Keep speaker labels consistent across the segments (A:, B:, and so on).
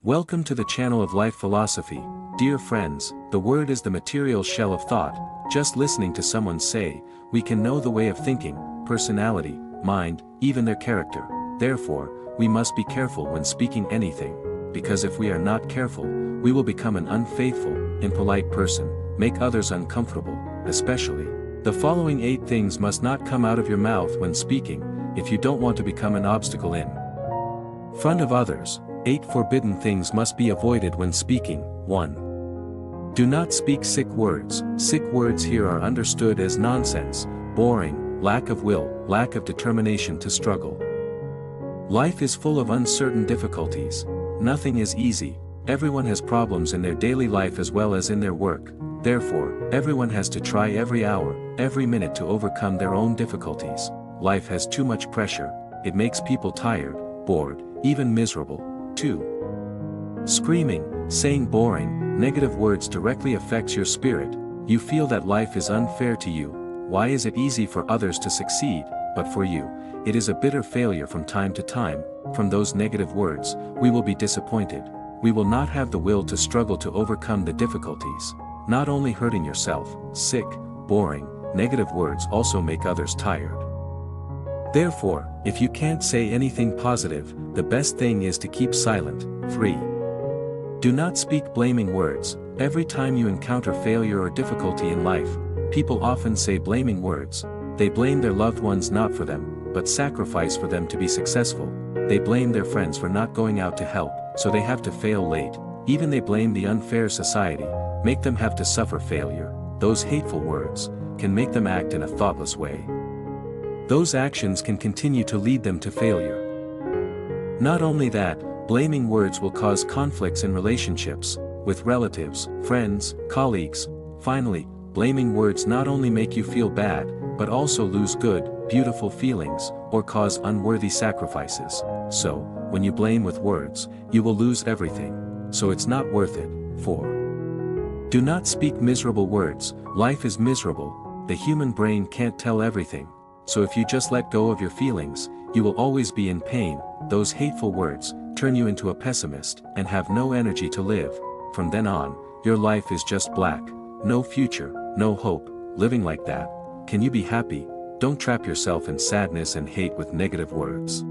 A: Welcome to the channel of Life Philosophy. Dear friends, the word is the material shell of thought. Just listening to someone say, we can know the way of thinking, personality, mind, even their character. Therefore, we must be careful when speaking anything, because if we are not careful, we will become an unfaithful, impolite person, make others uncomfortable, especially. The following 8 things must not come out of your mouth when speaking, if you don't want to become an obstacle in front of others. 8 forbidden things must be avoided when speaking. 1. Do not speak sick words. Sick words here are understood as nonsense, boring, lack of will, lack of determination to struggle. Life is full of uncertain difficulties. Nothing is easy. Everyone has problems in their daily life as well as in their work. Therefore, everyone has to try every hour, every minute to overcome their own difficulties. Life has too much pressure. It makes people tired, bored, even miserable. 2. Screaming, saying boring, negative words directly affects your spirit. You feel that life is unfair to you. Why is it easy for others to succeed, but for you, it is a bitter failure from time to time? From those negative words, we will be disappointed. We will not have the will to struggle to overcome the difficulties. Not only hurting yourself, sick, boring, negative words also make others tired. Therefore, if you can't say anything positive, the best thing is to keep silent. 3. Do not speak blaming words. Every time you encounter failure or difficulty in life, people often say blaming words. They blame their loved ones not for them, but sacrifice for them to be successful. They blame their friends for not going out to help, so they have to fail late. Even they blame the unfair society, make them have to suffer failure. Those hateful words can make them act in a thoughtless way. Those actions can continue to lead them to failure. Not only that, blaming words will cause conflicts in relationships, with relatives, friends, colleagues. Finally, blaming words not only make you feel bad, but also lose good, beautiful feelings, or cause unworthy sacrifices. So, when you blame with words, you will lose everything. So it's not worth it. 4. Do not speak miserable words. Life is miserable. The human brain can't tell everything. So if you just let go of your feelings, you will always be in pain. Those hateful words turn you into a pessimist and have no energy to live. From then on, your life is just black. No future, no hope. Living like that, can you be happy? Don't trap yourself in sadness and hate with negative words.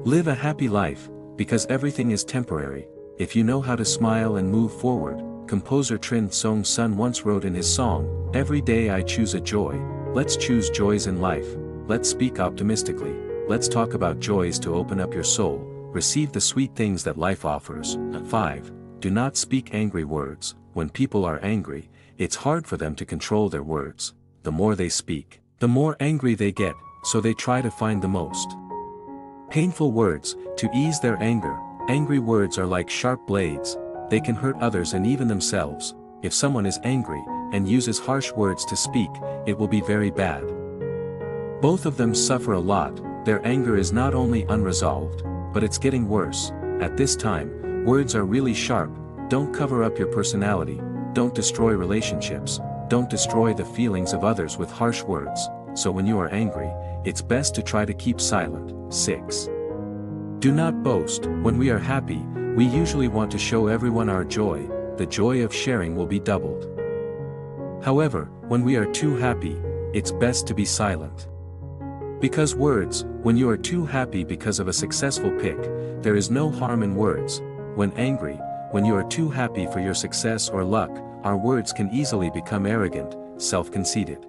A: Live a happy life, because everything is temporary. If you know how to smile and move forward, composer Trinh Song Sun once wrote in his song, "Every day I choose a joy." Let's choose joys in life. Let's speak optimistically. Let's talk about joys to open up your soul, receive the sweet things that life offers. 5. Do not speak angry words. When people are angry, it's hard for them to control their words. The more they speak, the more angry they get, so they try to find the most painful words to ease their anger. Angry words are like sharp blades. They can hurt others and even themselves. If someone is angry and uses harsh words to speak, it will be very bad. Both of them suffer a lot. Their anger is not only unresolved, but it's getting worse. At this time, words are really sharp. Don't cover up your personality. Don't destroy relationships. Don't destroy the feelings of others with harsh words. So when you are angry, it's best to try to keep silent. 6. Do not boast. When we are happy, we usually want to show everyone our joy. The joy of sharing will be doubled. However, when we are too happy, it's best to be silent. Because words, when you are too happy because of a successful pick, there is no harm in words. When angry, when you are too happy for your success or luck, our words can easily become arrogant, self-conceited.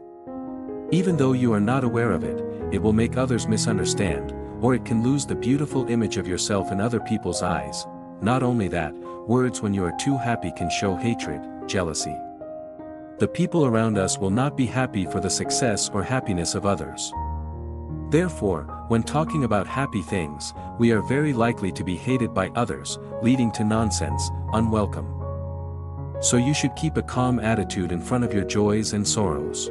A: Even though you are not aware of it, it will make others misunderstand, or it can lose the beautiful image of yourself in other people's eyes. Not only that, words when you are too happy can show hatred, jealousy. The people around us will not be happy for the success or happiness of others. Therefore, when talking about happy things, we are very likely to be hated by others, leading to nonsense, unwelcome. So you should keep a calm attitude in front of your joys and sorrows.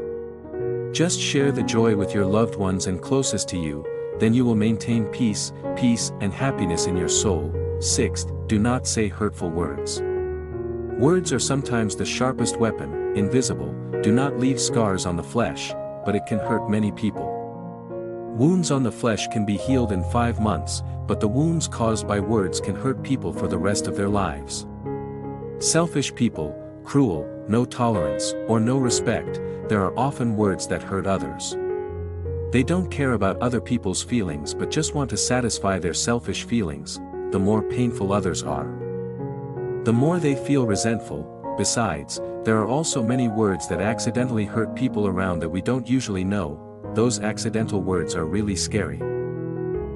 A: Just share the joy with your loved ones and closest to you, then you will maintain peace and happiness in your soul. 6. Do not say hurtful words. Words are sometimes the sharpest weapon, invisible, do not leave scars on the flesh, but it can hurt many people. Wounds on the flesh can be healed in 5 months, but the wounds caused by words can hurt people for the rest of their lives. Selfish people, cruel, no tolerance, or no respect, there are often words that hurt others. They don't care about other people's feelings but just want to satisfy their selfish feelings. The more painful others are, the more they feel resentful. Besides, there are also many words that accidentally hurt people around that we don't usually know. Those accidental words are really scary.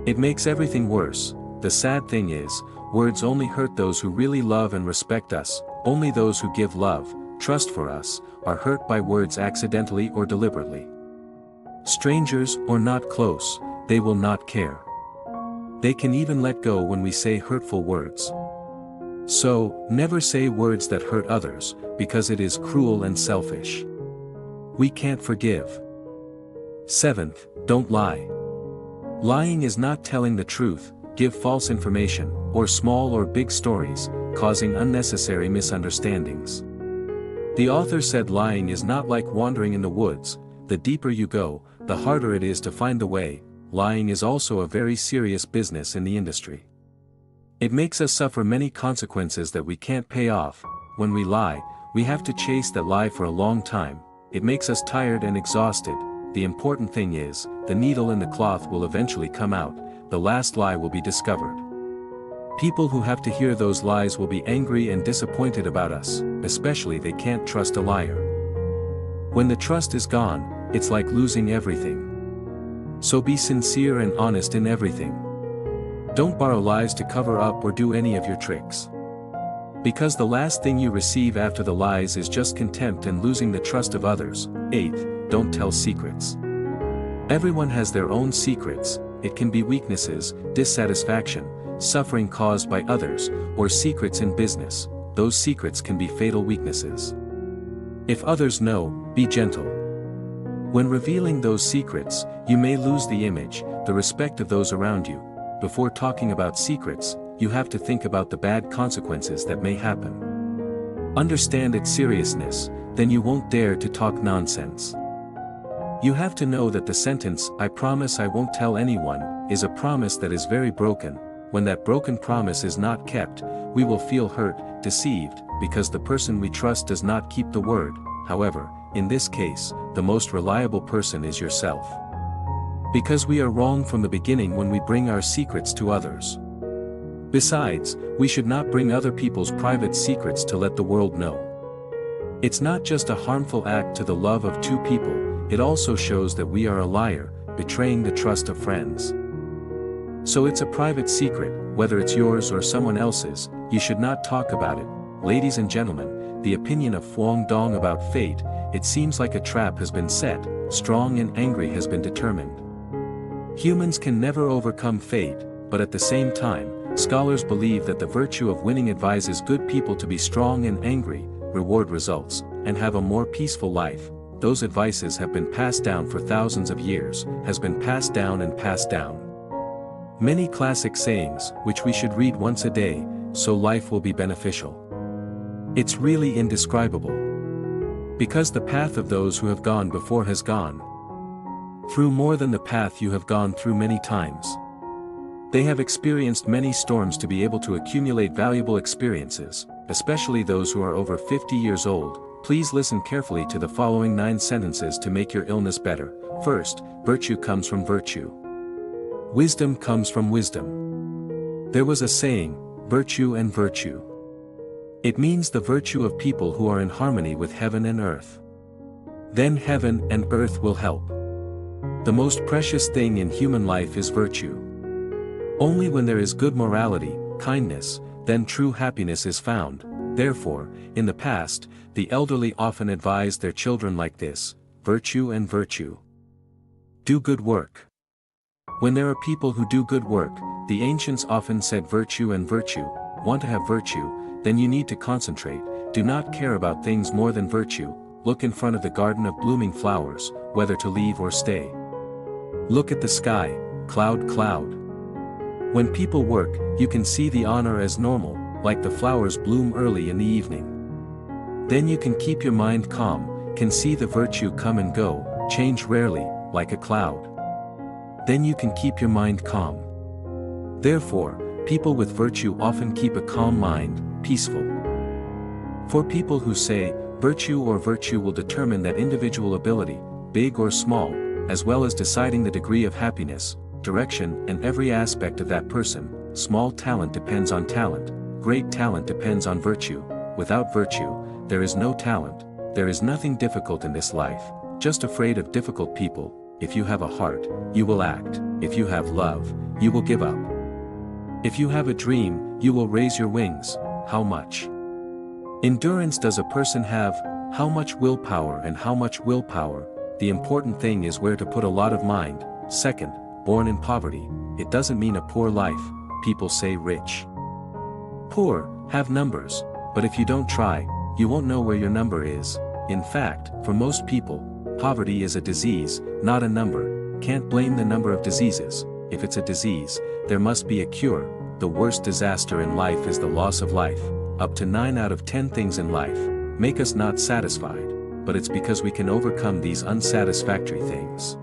A: It makes everything worse. The sad thing is, words only hurt those who really love and respect us. Only those who give love, trust for us, are hurt by words accidentally or deliberately. Strangers or not close, they will not care. They can even let go when we say hurtful words. So, never say words that hurt others, because it is cruel and selfish. We can't forgive. 7th, don't lie. Lying is not telling the truth, give false information, or small or big stories, causing unnecessary misunderstandings. The author said lying is not like wandering in the woods. The deeper you go, the harder it is to find the way. Lying is also a very serious business in the industry. It makes us suffer many consequences that we can't pay off. When we lie, we have to chase that lie for a long time. It makes us tired and exhausted. The important thing is, the needle in the cloth will eventually come out, the last lie will be discovered. People who have to hear those lies will be angry and disappointed about us, especially they can't trust a liar. When the trust is gone, it's like losing everything. So be sincere and honest in everything. Don't borrow lies to cover up or do any of your tricks. Because the last thing you receive after the lies is just contempt and losing the trust of others. 8th, don't tell secrets. Everyone has their own secrets. It can be weaknesses, dissatisfaction, suffering caused by others, or secrets in business. Those secrets can be fatal weaknesses. If others know, be gentle. When revealing those secrets, you may lose the image, the respect of those around you. Before talking about secrets, you have to think about the bad consequences that may happen. Understand its seriousness, then you won't dare to talk nonsense. You have to know that the sentence, "I promise I won't tell anyone," is a promise that is very broken. When that broken promise is not kept, we will feel hurt, deceived, because the person we trust does not keep the word. However, in this case, the most reliable person is yourself. Because we are wrong from the beginning when we bring our secrets to others. Besides, we should not bring other people's private secrets to let the world know. It's not just a harmful act to the love of two people, it also shows that we are a liar, betraying the trust of friends. So it's a private secret, whether it's yours or someone else's, you should not talk about it. Ladies and gentlemen, the opinion of Huang Dong about fate, it seems like a trap has been set, strong and angry has been determined. Humans can never overcome fate, but at the same time, scholars believe that the virtue of winning advises good people to be strong and angry, reward results, and have a more peaceful life. Those advices have been passed down for thousands of years, has been passed down and passed down. Many classic sayings, which we should read once a day, so life will be beneficial. It's really indescribable. Because the path of those who have gone before has gone through more than the path you have gone through many times. They have experienced many storms to be able to accumulate valuable experiences, especially those who are over 50 years old. Please listen carefully to the following 9 sentences to make your illness better. First, virtue comes from virtue. Wisdom comes from wisdom. There was a saying, virtue and virtue. It means the virtue of people who are in harmony with heaven and earth. Then heaven and earth will help. The most precious thing in human life is virtue. Only when there is good morality, kindness, then true happiness is found. Therefore, in the past, the elderly often advised their children like this, virtue and virtue. Do good work. When there are people who do good work, the ancients often said virtue and virtue. Want to have virtue, then you need to concentrate, do not care about things more than virtue. Look in front of the garden of blooming flowers, whether to leave or stay. Look at the sky, cloud cloud. When people work, you can see the honor as normal, like the flowers bloom early in the evening. Then you can keep your mind calm, can see the virtue come and go, change rarely, like a cloud. then you can keep your mind calm. Therefore, people with virtue often keep a calm mind, peaceful. For people who say, virtue will determine that individual ability, big or small, as well as deciding the degree of happiness, direction and every aspect of that person, small talent depends on talent, great talent depends on virtue, without virtue, there is no talent, there is nothing difficult in this life, just afraid of difficult people. If you have a heart, you will act. If you have love, you will give up. If you have a dream, you will raise your wings. How much endurance does a person have? How much willpower and how much willpower? The important thing is where to put a lot of mind. Second, born in poverty, it doesn't mean a poor life. People say rich, poor, have numbers, but if you don't try, you won't know where your number is. In fact, for most people, poverty is a disease, not a number. Can't blame the number of diseases. If it's a disease, there must be a cure. The worst disaster in life is the loss of life. Up to 9 out of 10 things in life make us not satisfied, but it's because we can overcome these unsatisfactory things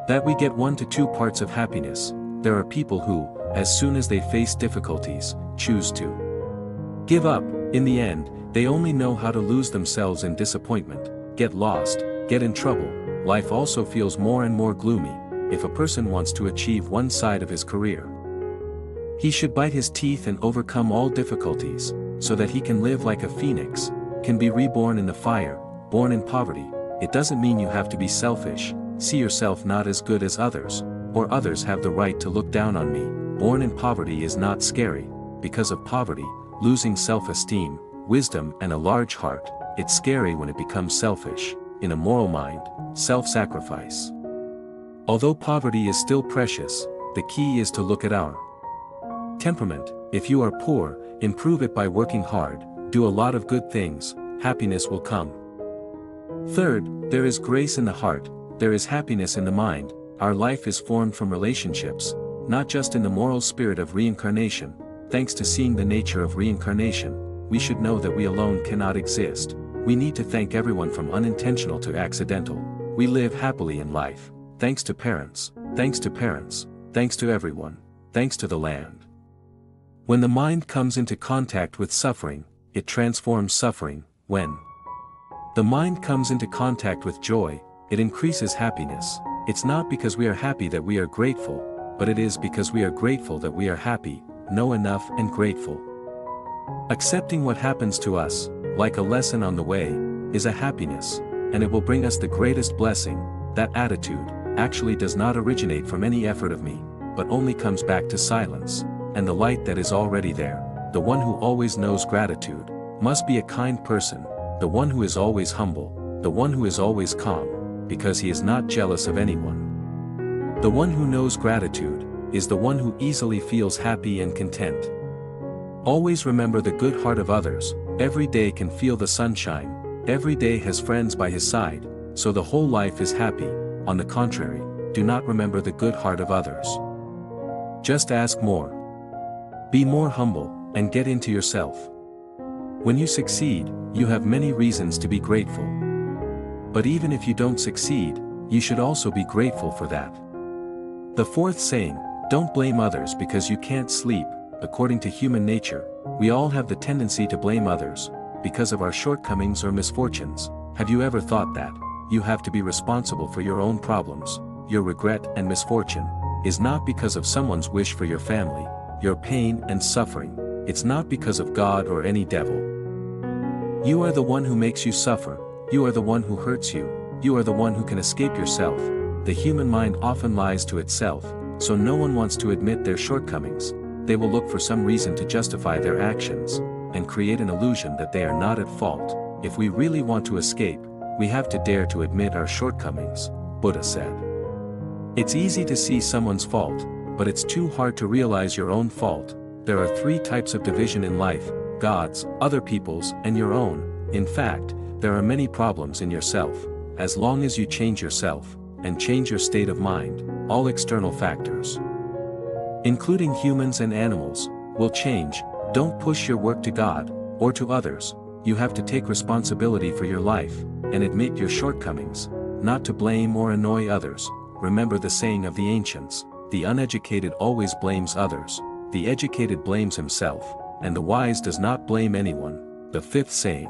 A: that we get 1 to 2 parts of happiness. There are people who, as soon as they face difficulties, choose to give up. In the end, they only know how to lose themselves in disappointment, get lost, get in trouble. Life also feels more and more gloomy. If a person wants to achieve one side of his career, he should bite his teeth and overcome all difficulties, so that he can live like a phoenix, can be reborn in the fire. Born in poverty, it doesn't mean you have to be selfish, see yourself not as good as others, or others have the right to look down on me. Born in poverty is not scary. Because of poverty, losing self-esteem, wisdom and a large heart, it's scary when it becomes selfish, in a moral mind, self-sacrifice. Although poverty is still precious, the key is to look at our temperament. If you are poor, improve it by working hard, do a lot of good things, happiness will come. Third, there is grace in the heart, there is happiness in the mind. Our life is formed from relationships, not just in the moral spirit of reincarnation. Thanks to seeing the nature of reincarnation, we should know that we alone cannot exist. We need to thank everyone from unintentional to accidental. We live happily in life, thanks to parents, thanks to parents, thanks to everyone, thanks to the land. When the mind comes into contact with suffering, it transforms suffering. When the mind comes into contact with joy, it increases happiness. It's not because we are happy that we are grateful, but it is because we are grateful that we are happy, know enough and grateful. Accepting what happens to us, like a lesson on the way, is a happiness, and it will bring us the greatest blessing. That attitude actually does not originate from any effort of me, but only comes back to silence, and the light that is already there. The one who always knows gratitude must be a kind person, the one who is always humble, the one who is always calm, because he is not jealous of anyone. The one who knows gratitude is the one who easily feels happy and content. Always remember the good heart of others. Every day can feel the sunshine, every day has friends by his side, so the whole life is happy. On the contrary, do not remember the good heart of others. Just ask more. Be more humble, and get into yourself. When you succeed, you have many reasons to be grateful. But even if you don't succeed, you should also be grateful for that. The fourth saying, don't blame others because you can't sleep. According to human nature, we all have the tendency to blame others, because of our shortcomings or misfortunes. Have you ever thought that you have to be responsible for your own problems? Your regret and misfortune is not because of someone's wish for your family, your pain and suffering. It's not because of God or any devil. You are the one who makes you suffer, you are the one who hurts you, you are the one who can escape yourself. The human mind often lies to itself, so no one wants to admit their shortcomings. They will look for some reason to justify their actions, and create an illusion that they are not at fault. If we really want to escape, we have to dare to admit our shortcomings, Buddha said. It's easy to see someone's fault, but it's too hard to realize your own fault. There are 3 types of division in life: God's, other people's, and your own. In fact, there are many problems in yourself. As long as you change yourself, and change your state of mind, all external factors, including humans and animals, will change. Don't push your work to God, or to others. You have to take responsibility for your life, and admit your shortcomings, not to blame or annoy others. remember the saying of the ancients, the uneducated always blames others, the educated blames himself, and the wise does not blame anyone. The fifth saying.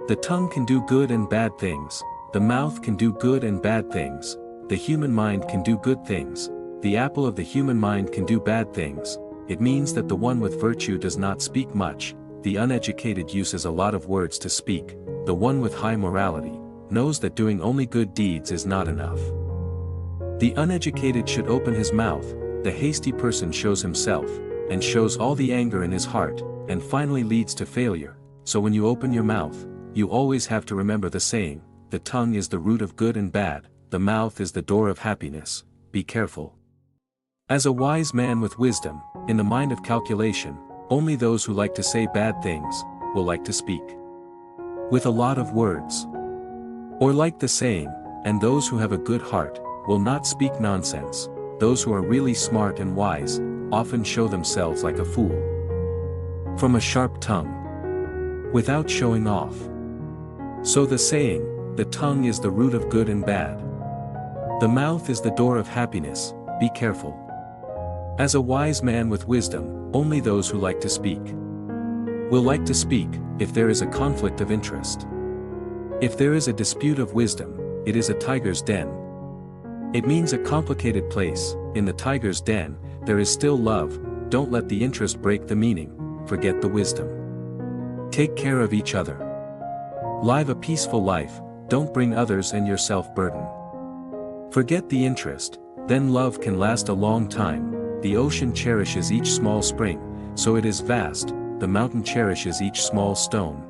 A: The tongue can do good and bad things, the mouth can do good and bad things, the human mind can do good things, the apple of the human mind can do bad things. It means that the one with virtue does not speak much, the uneducated uses a lot of words to speak, the one with high morality knows that doing only good deeds is not enough. The uneducated should open his mouth, the hasty person shows himself, and shows all the anger in his heart, and finally leads to failure. So when you open your mouth, you always have to remember the saying, the tongue is the root of good and bad, the mouth is the door of happiness, be careful. As a wise man with wisdom, in the mind of calculation, only those who like to say bad things, will like to speak with a lot of words. Or like the saying, and those who have a good heart, will not speak nonsense. Those who are really smart and wise, often show themselves like a fool. From a sharp tongue. Without showing off. So the saying, the tongue is the root of good and bad. The mouth is the door of happiness, be careful. As a wise man with wisdom, only those who like to speak will like to speak, if there is a conflict of interest. If there is a dispute of wisdom, it is a tiger's den. It means a complicated place. In the tiger's den, there is still love, don't let the interest break the meaning, forget the wisdom. Take care of each other. Live a peaceful life, don't bring others and yourself burden. Forget the interest, then love can last a long time. The ocean cherishes each small spring, so it is vast, the mountain cherishes each small stone.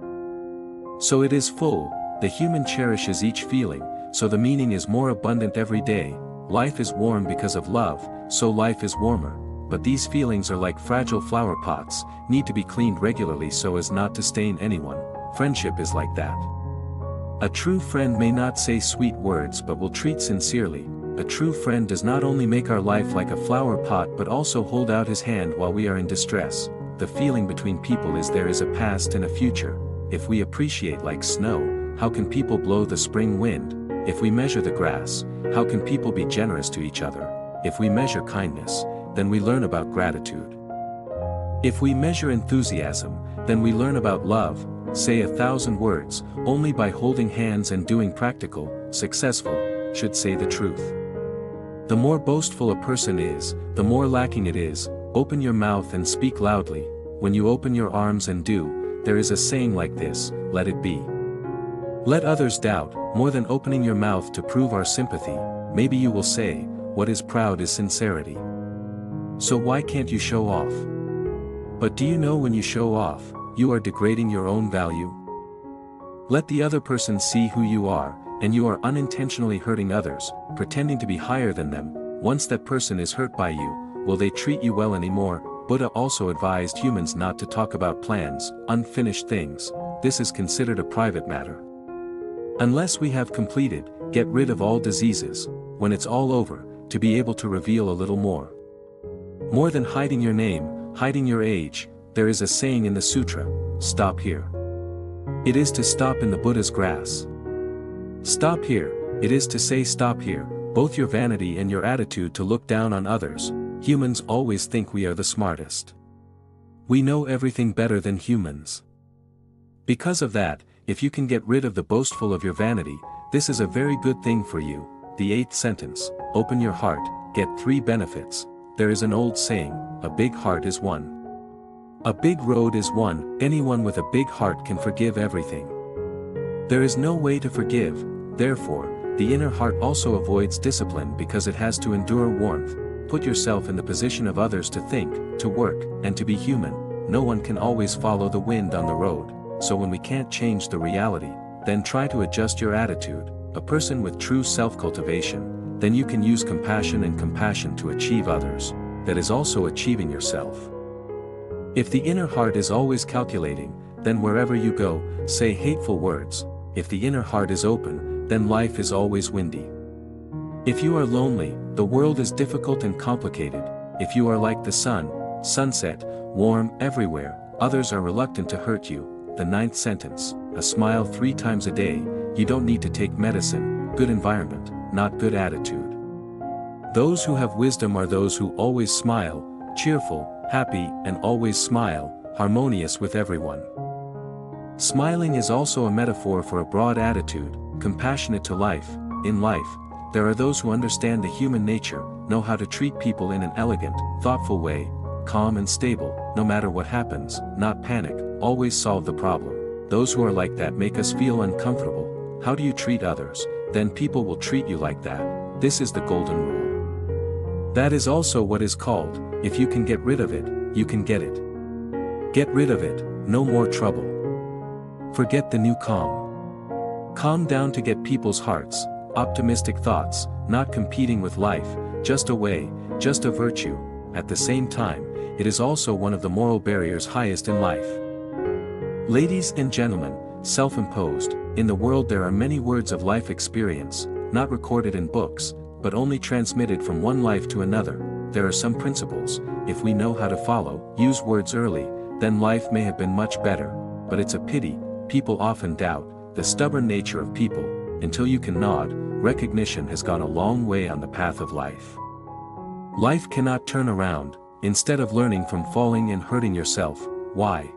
A: So it is full, the human cherishes each feeling, so the meaning is more abundant every day. Life is warm because of love, so life is warmer, but these feelings are like fragile flower pots, need to be cleaned regularly so as not to stain anyone. Friendship is like that. A true friend may not say sweet words but will treat sincerely. A true friend does not only make our life like a flower pot but also hold out his hand while we are in distress. The feeling between people is there is a past and a future. If we appreciate like snow, how can people blow the spring wind? If we measure the grass, how can people be generous to each other? If we measure kindness, then we learn about gratitude. If we measure enthusiasm, then we learn about love. Say 1,000 words, only by holding hands and doing practical, successful, should say the truth. The more boastful a person is, the more lacking it is. Open your mouth and speak loudly. When you open your arms and do, there is a saying like this, let it be. Let others doubt, more than opening your mouth to prove our sympathy. Maybe you will say, what is proud is sincerity. So why can't you show off? But do you know when you show off, you are degrading your own value? Let the other person see who you are, and you are unintentionally hurting others, pretending to be higher than them. Once that person is hurt by you, will they treat you well anymore? Buddha also advised humans not to talk about plans, unfinished things. This is considered a private matter. Unless we have completed, get rid of all diseases, when it's all over, to be able to reveal a little more. More than hiding your name, hiding your age, there is a saying in the sutra, stop here. It is to stop in the Buddha's grass. Stop here, it is to say stop here, both your vanity and your attitude to look down on others. Humans always think we are the smartest. We know everything better than humans. Because of that, if you can get rid of the boastful of your vanity, this is a very good thing for you. The 8th sentence, open your heart, get 3 benefits. There is an old saying, a big heart is one. A big road is one. Anyone with a big heart can forgive everything. There is no way to forgive, therefore, the inner heart also avoids discipline because it has to endure warmth. Put yourself in the position of others to think, to work, and to be human. No one can always follow the wind on the road, so when we can't change the reality, then try to adjust your attitude. A person with true self-cultivation, then you can use compassion and compassion to achieve others. That is also achieving yourself. If the inner heart is always calculating, then wherever you go, say hateful words. If the inner heart is open, then life is always windy. If you are lonely, the world is difficult and complicated. If you are like the sun, sunset, warm everywhere, others are reluctant to hurt you. The 9th sentence, a smile 3 times a day, you don't need to take medicine, good environment, not good attitude. Those who have wisdom are those who always smile, cheerful, happy, and always smile, harmonious with everyone. Smiling is also a metaphor for a broad attitude, compassionate to life. In life, there are those who understand the human nature, know how to treat people in an elegant, thoughtful way, calm and stable, no matter what happens, not panic, always solve the problem. Those who are like that make us feel uncomfortable. How do you treat others? Then people will treat you like that. This is the golden rule. That is also what is called, if you can get rid of it, you can get it. Get rid of it, no more trouble. Forget the new calm. Calm down to get people's hearts, optimistic thoughts, not competing with life, just a way, just a virtue. At the same time, it is also one of the moral barriers highest in life. Ladies and gentlemen, self-imposed, in the world there are many words of life experience, not recorded in books, but only transmitted from one life to another. There are some principles, if we know how to follow, use words early, then life may have been much better. But it's a pity, people often doubt, the stubborn nature of people. Until you can nod, recognition has gone a long way on the path of life. Life cannot turn around, instead of learning from falling and hurting yourself. Why?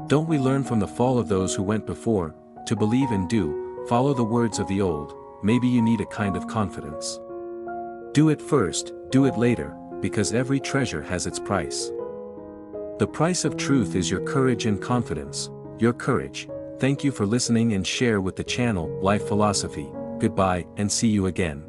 A: Don't we learn from the fall of those who went before? To believe and do, follow the words of the old. Maybe you need a kind of confidence. Do it first, do it later, because every treasure has its price. The price of truth is your courage and confidence. Your courage. Thank you for listening and share with the channel Life Philosophy. Goodbye and see you again.